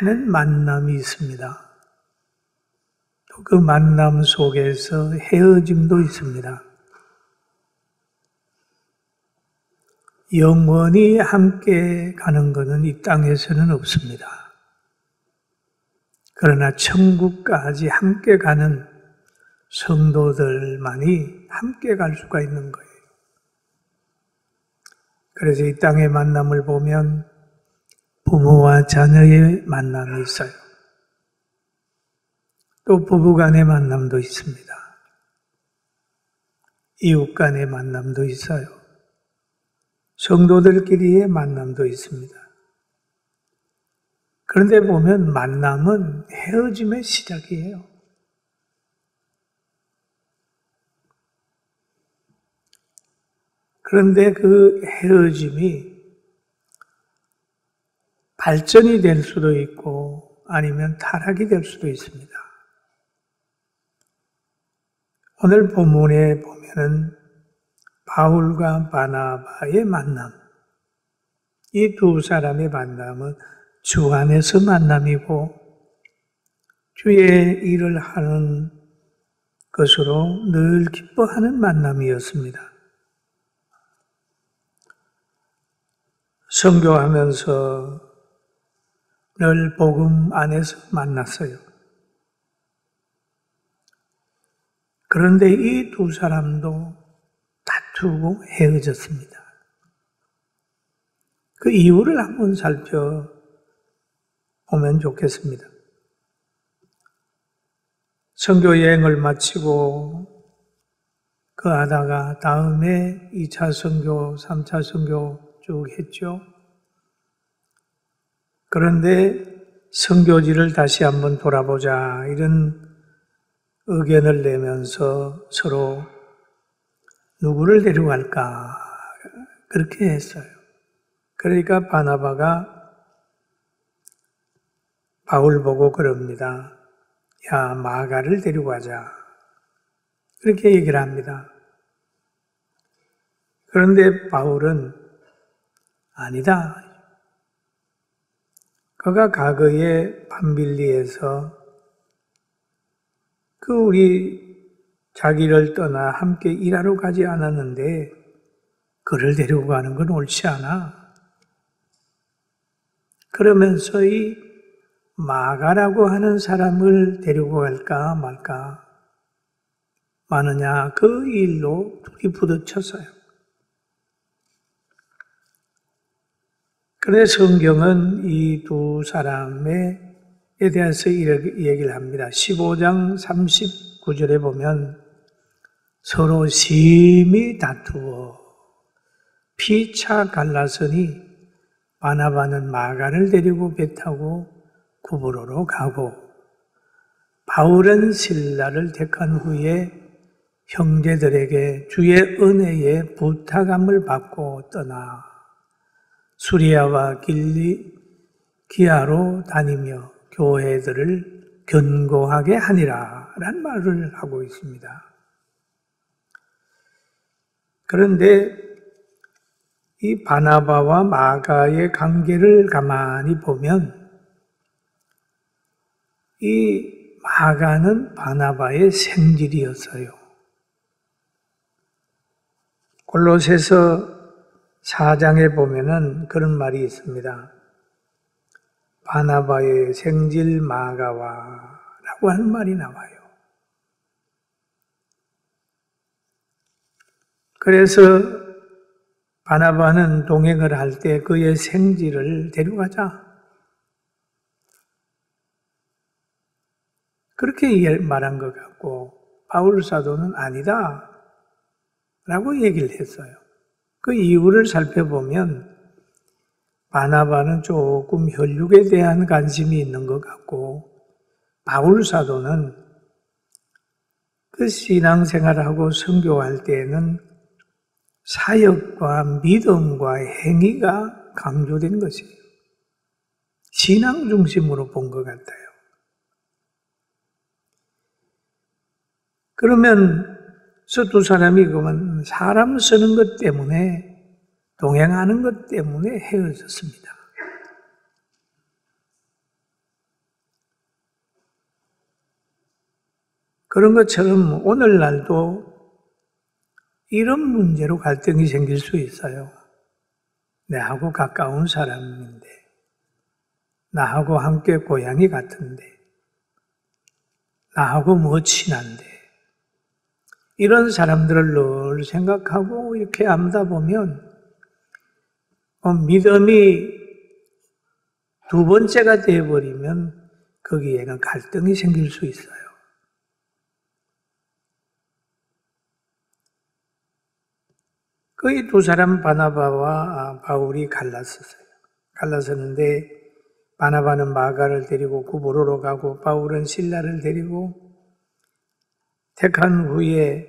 많은 만남이 있습니다. 또 그 만남 속에서 헤어짐도 있습니다. 영원히 함께 가는 것은 이 땅에서는 없습니다. 그러나 천국까지 함께 가는 성도들만이 함께 갈 수가 있는 거예요. 그래서 이 땅의 만남을 보면 부모와 자녀의 만남이 있어요. 또 부부 간의 만남도 있습니다. 이웃 간의 만남도 있어요. 성도들끼리의 만남도 있습니다. 그런데 보면 만남은 헤어짐의 시작이에요. 그런데 그 헤어짐이 발전이 될 수도 있고 아니면 타락이 될 수도 있습니다. 오늘 본문에 보면은 바울과 바나바의 만남, 이 두 사람의 만남은 주 안에서 만남이고 주의 일을 하는 것으로 늘 기뻐하는 만남이었습니다. 선교하면서 늘 복음 안에서 만났어요. 그런데 이 두 사람도 다투고 헤어졌습니다. 그 이유를 한번 살펴보면 좋겠습니다. 선교 여행을 마치고 그 하다가 다음에 2차 선교, 3차 선교 쭉 했죠. 그런데 선교지를 다시 한번 돌아보자 이런 의견을 내면서 서로 누구를 데려갈까 그렇게 했어요. 그러니까 바나바가 바울 보고 그럽니다. 야, 마가를 데려가자. 그렇게 얘기를 합니다. 그런데 바울은 아니다. 그가 과거에 밤빌리에서 우리 자기를 떠나 함께 일하러 가지 않았는데 그를 데리고 가는 건 옳지 않아. 그러면서 이 마가라고 하는 사람을 데리고 갈까 말까 마느냐 그 일로 둘이 부딪혔어요. 그런데 성경은 이 두 사람에 대해서 이렇게 얘기를 합니다. 15장 39절에 보면 서로 심히 다투어 피차 갈라서니 바나바는 마가를 데리고 배 타고 구브로로 가고 바울은 실라를 택한 후에 형제들에게 주의 은혜에 부탁함을 받고 떠나 수리아와 길리기아로 다니며 교회들을 견고하게 하니라 라는 말을 하고 있습니다. 그런데 이 바나바와 마가의 관계를 가만히 보면 이 마가는 바나바의 생질이었어요. 골로새서 4장에 보면은 그런 말이 있습니다. 바나바의 생질 마가와 라고 하는 말이 나와요. 그래서 바나바는 동행을 할 때 그의 생질을 데려가자. 그렇게 말한 것 같고 바울 사도는 아니다 라고 얘기를 했어요. 그 이유를 살펴보면 바나바는 조금 혈육에 대한 관심이 있는 것 같고 바울 사도는 그 신앙생활하고 선교할 때에는 사역과 믿음과 행위가 강조된 것이에요. 신앙 중심으로 본 것 같아요. 그러면 저 두 사람이 그러면 사람 쓰는 것 때문에 동행하는 것 때문에 헤어졌습니다. 그런 것처럼 오늘날도 이런 문제로 갈등이 생길 수 있어요. 내하고 가까운 사람인데, 나하고 함께 고향이 같은데, 나하고 뭐 친한데, 이런 사람들을 늘 생각하고 이렇게 암다 보면 믿음이 두 번째가 되어버리면 거기에는 갈등이 생길 수 있어요. 거의 두 사람 바나바와 바울이 갈랐었는데 바나바는 마가를 데리고 구브로로 가고 바울은 실라를 데리고 택한 후에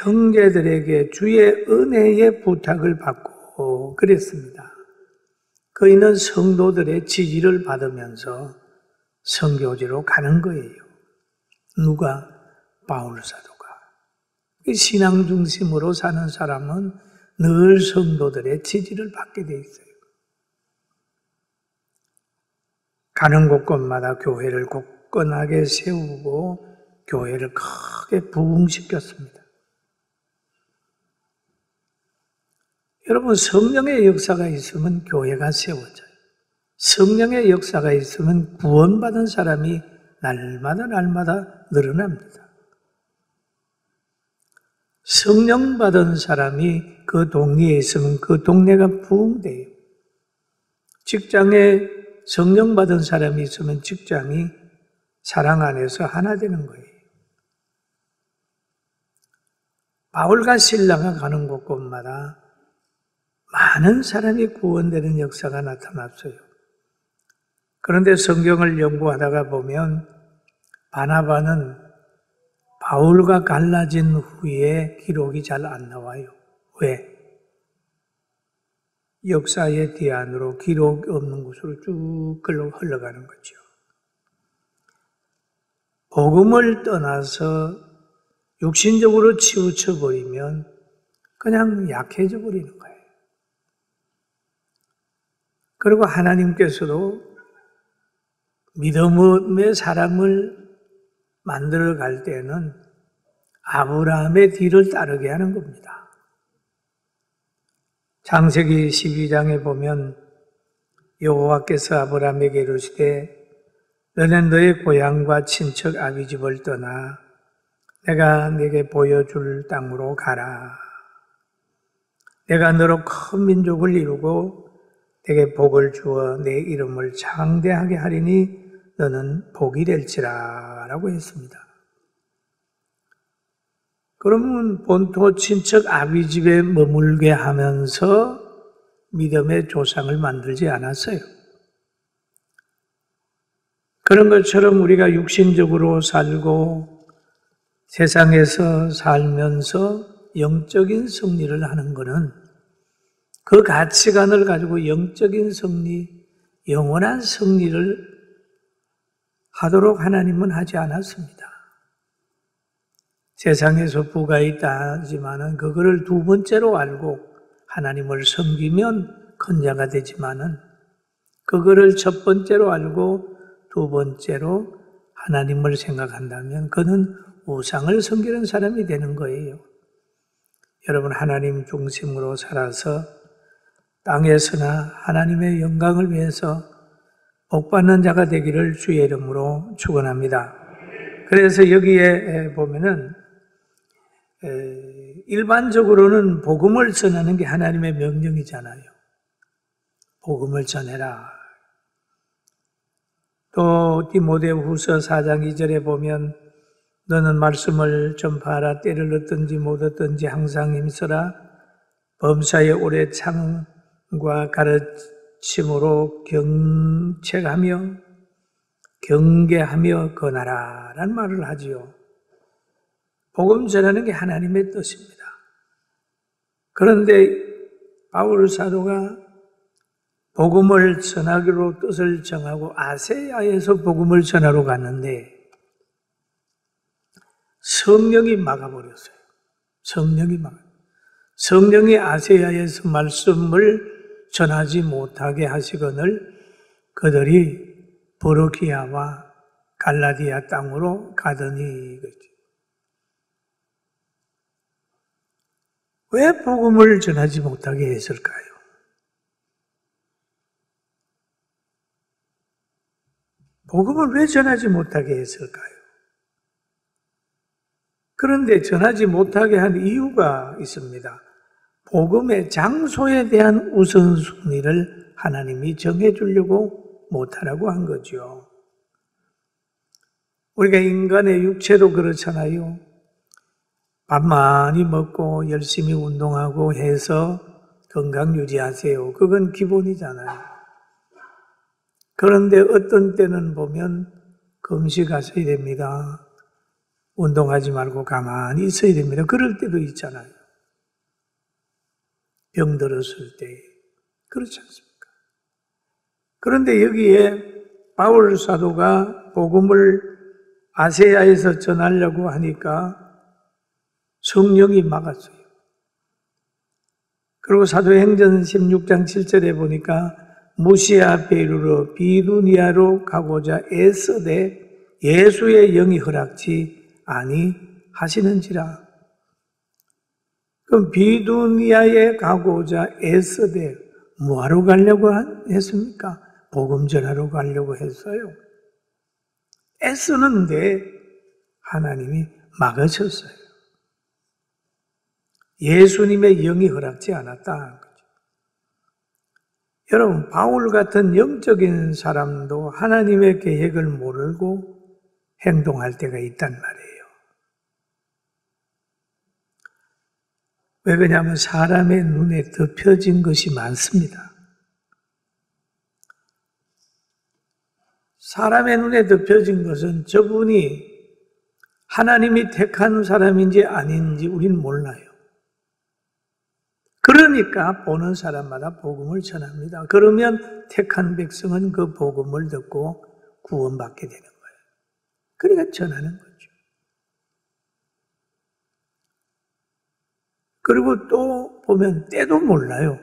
형제들에게 주의 은혜의 부탁을 받고 그랬습니다. 그이는 성도들의 지지를 받으면서 선교지로 가는 거예요. 누가? 바울 사도가. 신앙 중심으로 사는 사람은 늘 성도들의 지지를 받게 돼 있어요. 가는 곳곳마다 교회를 굳건하게 세우고 교회를 크게 부흥시켰습니다. 여러분, 성령의 역사가 있으면 교회가 세워져요. 성령의 역사가 있으면 구원받은 사람이 날마다 늘어납니다. 성령 받은 사람이 그 동네에 있으면 그 동네가 부흥돼요. 직장에 성령 받은 사람이 있으면 직장이 사랑 안에서 하나 되는 거예요. 바울과 실라가 가는 곳곳마다 많은 사람이 구원되는 역사가 나타났어요. 그런데 성경을 연구하다가 보면 바나바는 바울과 갈라진 후에 기록이 잘 안 나와요. 왜? 역사의 뒤안으로 기록 없는 곳으로 쭉 흘러가는 거죠. 복음을 떠나서 육신적으로 치우쳐 버리면 그냥 약해져 버리는 거예요. 그리고 하나님께서도 믿음의 사람을 만들어 갈 때는 아브라함의 뒤를 따르게 하는 겁니다. 창세기 12장에 보면 여호와께서 아브라함에게 이르시되 너는 너의 고향과 친척 아비집을 떠나 내가 네게 보여줄 땅으로 가라. 내가 너로 큰 민족을 이루고 내게 복을 주어 내 이름을 장대하게 하리니 너는 복이 될지라 라고 했습니다. 그러면 본토 친척 아비집에 머물게 하면서 믿음의 조상을 만들지 않았어요. 그런 것처럼 우리가 육신적으로 살고 세상에서 살면서 영적인 승리를 하는 것은 그 가치관을 가지고 영적인 승리, 영원한 승리를 하도록 하나님은 하지 않았습니다. 세상에서 부가 있다 하지만은 그거를 두 번째로 알고 하나님을 섬기면 큰 자가 되지만은 그거를 첫 번째로 알고 두 번째로 하나님을 생각한다면 그는 우상을 섬기는 사람이 되는 거예요. 여러분, 하나님 중심으로 살아서 땅에서나 하나님의 영광을 위해서 복받는 자가 되기를 주의 이름으로 축원합니다. 그래서 여기에 보면은 일반적으로는 복음을 전하는 게 하나님의 명령이잖아요. 복음을 전해라. 또 디모데후서 4장 2절에 보면 너는 말씀을 전파하라. 때를 얻든지 못 얻든지 항상 힘써라. 범사에 오래 참과 가르침으로 경책하며 경계하며 권하라 라는 말을 하지요. 복음 전하는 게 하나님의 뜻입니다. 그런데 바울 사도가 복음을 전하기로 뜻을 정하고 아세아에서 복음을 전하러 갔는데 성령이 막아버렸어요. 성령이 아세아에서 말씀을 전하지 못하게 하시거늘 그들이 버르기아와 갈라디아 땅으로 가더니 왜 복음을 전하지 못하게 했을까요? 복음을 왜 전하지 못하게 했을까요? 그런데 전하지 못하게 한 이유가 있습니다. 복음의 장소에 대한 우선순위를 하나님이 정해주려고 못하라고 한 거죠. 우리가 인간의 육체도 그렇잖아요. 밥 많이 먹고 열심히 운동하고 해서 건강 유지하세요. 그건 기본이잖아요. 그런데 어떤 때는 보면 금식하셔야 됩니다. 운동하지 말고 가만히 있어야 됩니다. 그럴 때도 있잖아요. 병 들었을 때. 그렇지 않습니까? 그런데 여기에 바울 사도가 복음을 아세아에서 전하려고 하니까 성령이 막았어요. 그리고 사도행전 16장 7절에 보니까 무시아 베르로 비두니아로 가고자 애쓰되 예수의 영이 허락지 아니하시는지라. 그럼 비두니아에 가고자 애쓰되 뭐하러 가려고 했습니까? 복음 전하러 가려고 했어요. 애쓰는데 하나님이 막으셨어요. 예수님의 영이 허락지 않았다. 여러분, 바울 같은 영적인 사람도 하나님의 계획을 모르고 행동할 때가 있단 말이에요. 왜 그러냐면 사람의 눈에 덮여진 것이 많습니다. 사람의 눈에 덮여진 것은 저분이 하나님이 택한 사람인지 아닌지 우리는 몰라요. 그러니까 보는 사람마다 복음을 전합니다. 그러면 택한 백성은 그 복음을 듣고 구원받게 되는 거예요. 그러니까 전하는 거죠. 그리고 또 보면 때도 몰라요.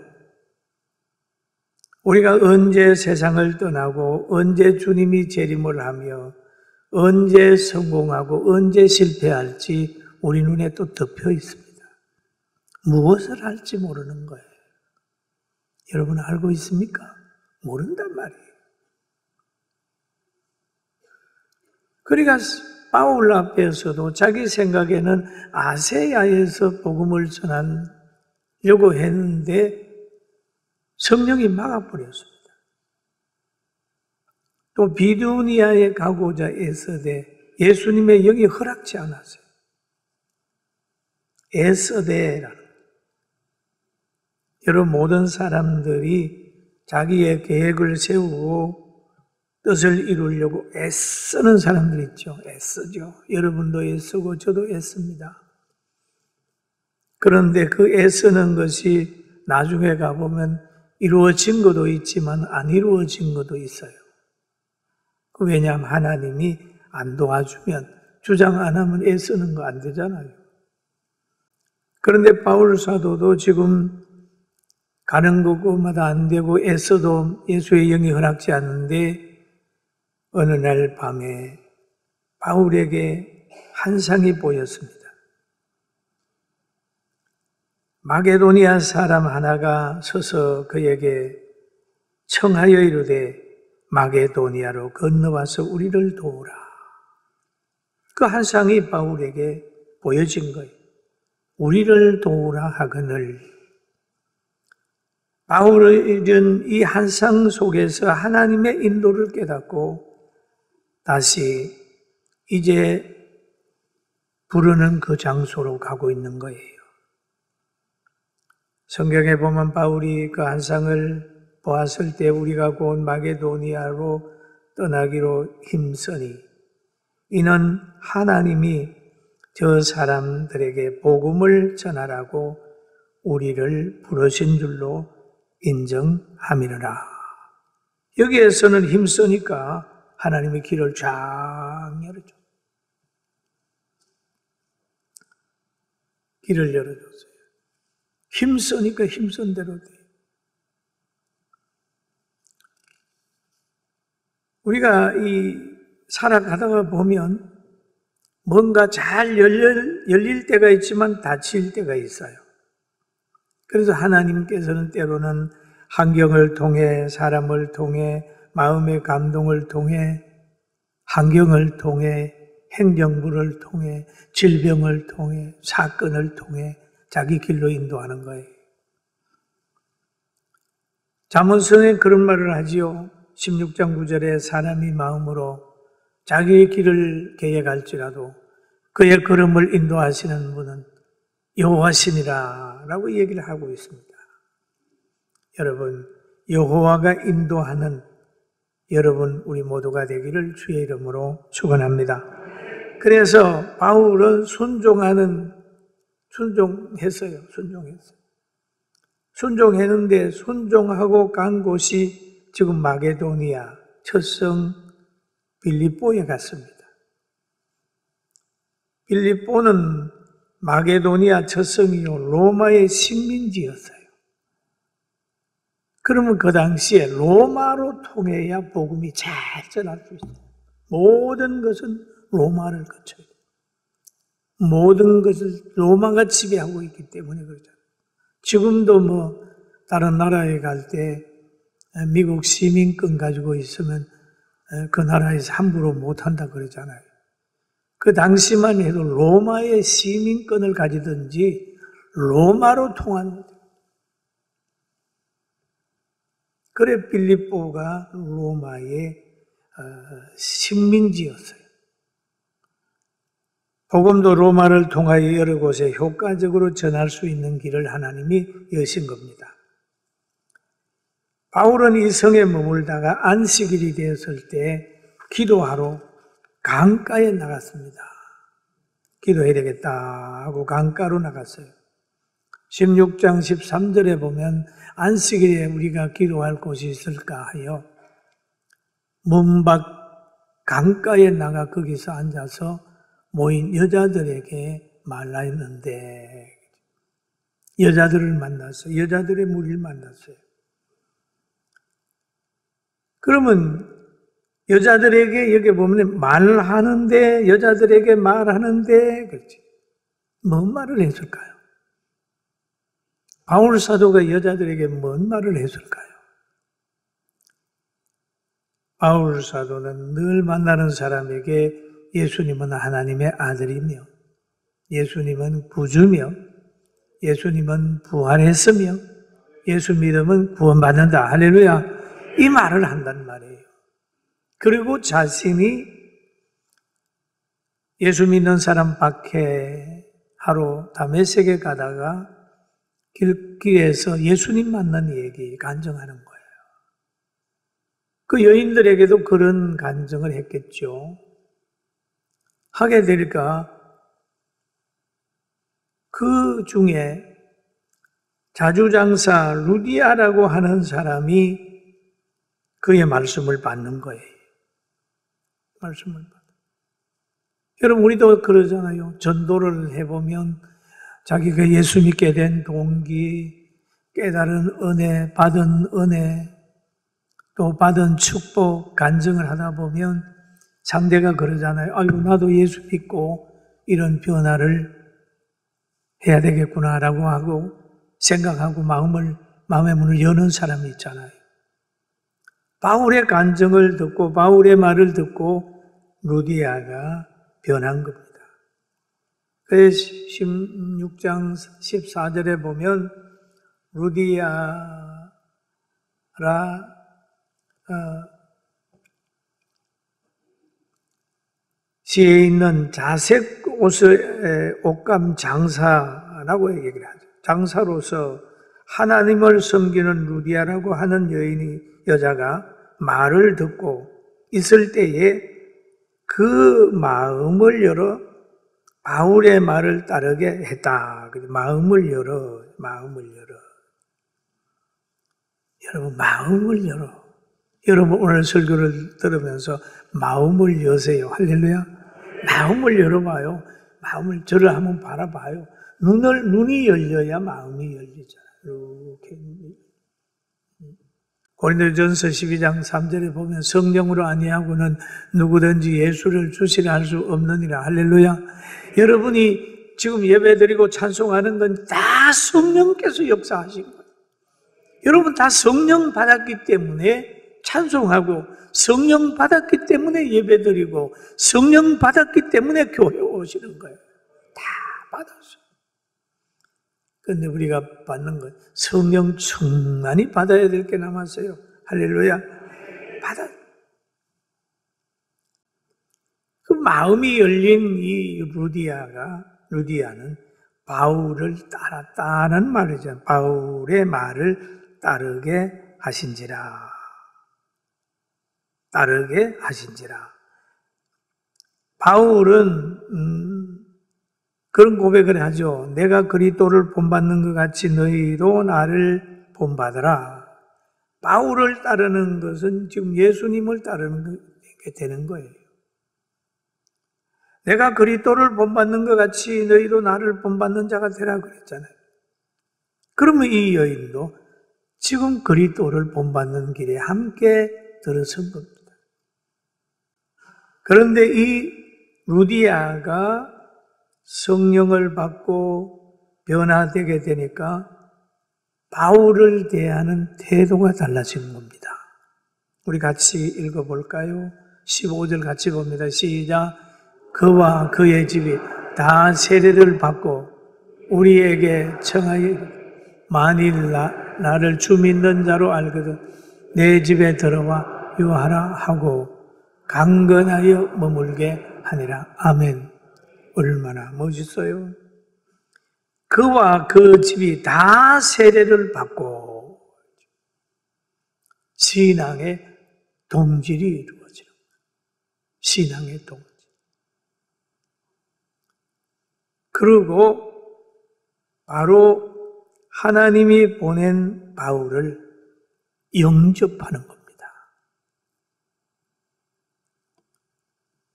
우리가 언제 세상을 떠나고 언제 주님이 재림을 하며 언제 성공하고 언제 실패할지 우리 눈에 또 덮여 있습니다. 무엇을 할지 모르는 거예요. 여러분 알고 있습니까? 모른단 말이에요. 그러니까 바울 앞에서도 자기 생각에는 아세야에서 복음을 전하려고 했는데 성령이 막아버렸습니다. 또 비두니아에 가고자 애쓰되 예수님의 영이 허락지 않았어요. 애쓰되라는 여러분 모든 사람들이 자기의 계획을 세우고 뜻을 이루려고 애쓰는 사람들 있죠. 애쓰죠. 여러분도 애쓰고 저도 애씁니다. 그런데 그 애쓰는 것이 나중에 가보면 이루어진 것도 있지만 안 이루어진 것도 있어요. 왜냐하면 하나님이 안 도와주면 주장 안 하면 애쓰는 거 안 되잖아요. 그런데 바울 사도도 지금 가는 곳마다 안 되고 애써도 예수의 영이 허락지 않는데 어느 날 밤에 바울에게 환상이 보였습니다. 마게도니아 사람 하나가 서서 그에게 청하여 이르되 마게도니아로 건너와서 우리를 도우라. 그 환상이 바울에게 보여진 거예요. 우리를 도우라 하거늘. 바울은 이 환상 속에서 하나님의 인도를 깨닫고 다시 이제 부르는 그 장소로 가고 있는 거예요. 성경에 보면 바울이 그 환상을 보았을 때 우리가 곧 마게도니아로 떠나기로 힘쓰니 이는 하나님이 저 사람들에게 복음을 전하라고 우리를 부르신 줄로 인정함이라. 여기에서는 힘쓰니까 하나님의 길을 쫙 열어줘. 길을 열어줬어요. 힘쓰니까 힘쓴 대로 돼. 우리가 살아가다가 보면 뭔가 잘 열릴 때가 있지만 닫힐 때가 있어요. 그래서 하나님께서는 때로는 환경을 통해, 사람을 통해, 마음의 감동을 통해, 환경을 통해, 행정부를 통해, 질병을 통해, 사건을 통해 자기 길로 인도하는 거예요. 잠언서에 그런 말을 하지요. 16장 9절에 사람이 마음으로 자기의 길을 계획할지라도 그의 걸음을 인도하시는 분은 여호와시니라 라고 얘기를 하고 있습니다. 여러분, 여호와가 인도하는 여러분 우리 모두가 되기를 주의 이름으로 축원합니다. 그래서 바울은 순종했어요. 순종했는데 순종하고 간 곳이 지금 마게도니아 첫성 빌립보에 갔습니다. 빌립보는 마게도니아 첫성이요 로마의 식민지였어요. 그러면 그 당시에 로마로 통해야 복음이 잘 전할 수 있어요. 모든 것은 로마를 거쳐야 돼요. 모든 것을 로마가 지배하고 있기 때문에 그렇죠. 지금도 다른 나라에 갈 때 미국 시민권 가지고 있으면 그 나라에서 함부로 못한다 그러잖아요. 그 당시만 해도 로마의 시민권을 가지든지 로마로 통한, 그래 빌립보가 로마의 식민지였어요. 복음도 로마를 통하여 여러 곳에 효과적으로 전할 수 있는 길을 하나님이 여신 겁니다. 바울은 이 성에 머물다가 안식일이 되었을 때 기도하러 강가에 나갔습니다. 기도해야 되겠다 하고 강가로 나갔어요. 16장 13절에 보면 안식일에 우리가 기도할 곳이 있을까 하여 문 밖 강가에 나가 거기서 앉아서 모인 여자들에게 말라 했는데, 여자들을 만났어요. 여자들의 무리를 만났어요. 그러면 여자들에게 여기 보면 말하는데, 여자들에게 말하는데, 그렇지. 뭔 말을 했을까요? 바울 사도가 여자들에게 뭔 말을 했을까요? 바울 사도는 늘 만나는 사람에게 예수님은 하나님의 아들이며, 예수님은 구주며, 예수님은 부활했으며, 예수 믿으면 구원받는다. 할렐루야. 이 말을 한단 말이에요. 그리고 자신이 예수 믿는 사람 박해하러 다메섹에 가다가 길에서 예수님 만난 얘기 간증하는 거예요. 그 여인들에게도 그런 간증을 했겠죠. 하게 될까? 그 중에 자주장사 루디아라고 하는 사람이 그의 말씀을 받는 거예요. 말씀을 받는. 여러분, 우리도 그러잖아요. 전도를 해보면 자기가 예수 믿게 된 동기, 깨달은 은혜, 받은 은혜, 또 받은 축복, 간증을 하다 보면 상대가 그러잖아요. 아이고, 나도 예수 믿고 이런 변화를 해야 되겠구나라고 하고 생각하고 마음의 문을 여는 사람이 있잖아요. 바울의 간증을 듣고 바울의 말을 듣고 루디아가 변한 겁니다. 그래서 16장 14절에 보면 루디아라 시에 있는 자색 옷감 장사라고 얘기를 하죠. 장사로서 하나님을 섬기는 루디아라고 하는 여자가 말을 듣고 있을 때에 그 마음을 열어 바울의 말을 따르게 했다. 마음을 열어. 여러분, 마음을 열어. 여러분, 오늘 설교를 들으면서 마음을 여세요. 할렐루야. 마음을 열어봐요. 저를 한번 바라봐요. 눈이 열려야 마음이 열리잖아요. 이렇게. 고린도전서 12장 3절에 보면 성령으로 아니하고는 누구든지 예수를 주시라 할 수 없느니라. 할렐루야. 여러분이 지금 예배드리고 찬송하는 건 다 성령께서 역사하신 거예요. 여러분 다 성령 받았기 때문에 찬송하고 성령 받았기 때문에 예배드리고 성령 받았기 때문에 교회 오시는 거예요. 다 받았어요. 그런데 우리가 받는 건 성령 충만히 받아야 될 게 남았어요. 할렐루야. 받아. 그 마음이 열린 이 루디아는 바울을 따랐다는 말이죠. 바울의 말을 따르게 하신지라. 바울은 그런 고백을 하죠. 내가 그리스도를 본받는 것 같이 너희도 나를 본받으라. 바울을 따르는 것은 지금 예수님을 따르는 게 되는 거예요. 내가 그리스도를 본받는 것 같이 너희도 나를 본받는 자가 되라 그랬잖아요. 그러면 이 여인도 지금 그리스도를 본받는 길에 함께 들어선 겁니다. 그런데 이 루디아가 성령을 받고 변화되게 되니까 바울을 대하는 태도가 달라진 겁니다. 우리 같이 읽어볼까요? 15절 같이 봅니다. 시작. 그와 그의 집이 다 세례를 받고 우리에게 청하여 만일 나를 주 믿는 자로 알거든 내 집에 들어와 유하라 하고 강건하여 머물게 하니라. 아멘. 얼마나 멋있어요. 그와 그 집이 다 세례를 받고 신앙의 동질이 이루어지는 거예요. 신앙의 동질. 그리고 바로 하나님이 보낸 바울을 영접하는 겁니다.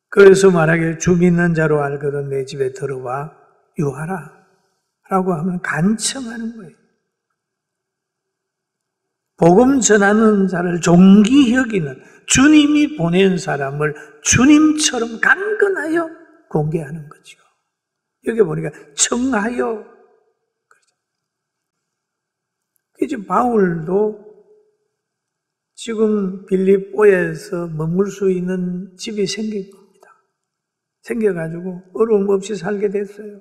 그래서 말하기를 주 믿는 자로 알거든 내 집에 들어와 유하라 라고 하면 간청하는 거예요. 복음 전하는 자를 존귀 여기는 주님이 보낸 사람을 주님처럼 강건하여 공개하는 거죠. 여기 보니까 청하여. 지금 바울도 지금 빌립보에서 머물 수 있는 집이 생긴 겁니다. 생겨가지고 어려움 없이 살게 됐어요.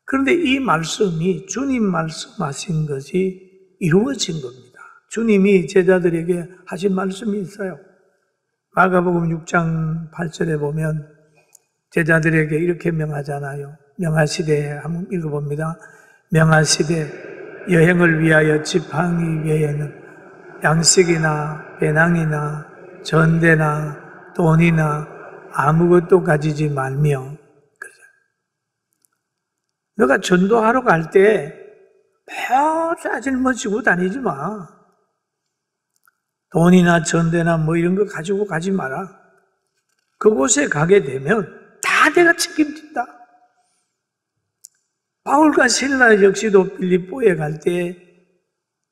그런데 이 말씀이 주님 말씀하신 것이 이루어진 겁니다. 주님이 제자들에게 하신 말씀이 있어요. 마가복음 6장 8절에 보면 제자들에게 이렇게 명하잖아요. 명하시되 한번 읽어봅니다. 명하시되 여행을 위하여 지팡이 위에는 양식이나 배낭이나 전대나 돈이나 아무것도 가지지 말며 너가 전도하러 갈 때 벼 짊어지고 다니지 마. 돈이나 전대나 뭐 이런 거 가지고 가지 마라. 그곳에 가게 되면 다 내가 책임진다. 바울과 실라 역시도 빌립보에 갈 때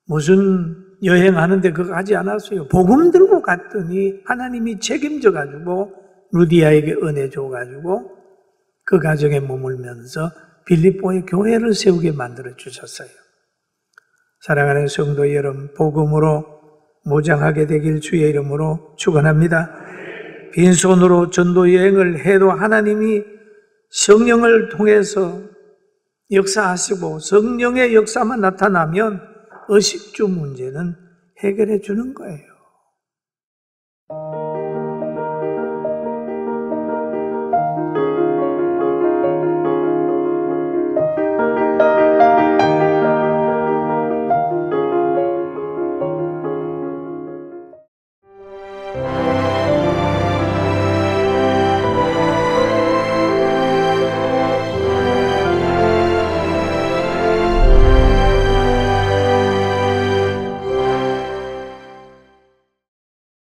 무슨 여행하는데 그거 하지 않았어요. 복음 들고 갔더니 하나님이 책임져가지고 루디아에게 은혜 줘가지고 그 가정에 머물면서 빌립보에 교회를 세우게 만들어 주셨어요. 사랑하는 성도 여러분, 복음으로 무장하게 되길 주의 이름으로 축원합니다. 빈손으로 전도 여행을 해도 하나님이 성령을 통해서 역사하시고 성령의 역사만 나타나면 의식주 문제는 해결해 주는 거예요.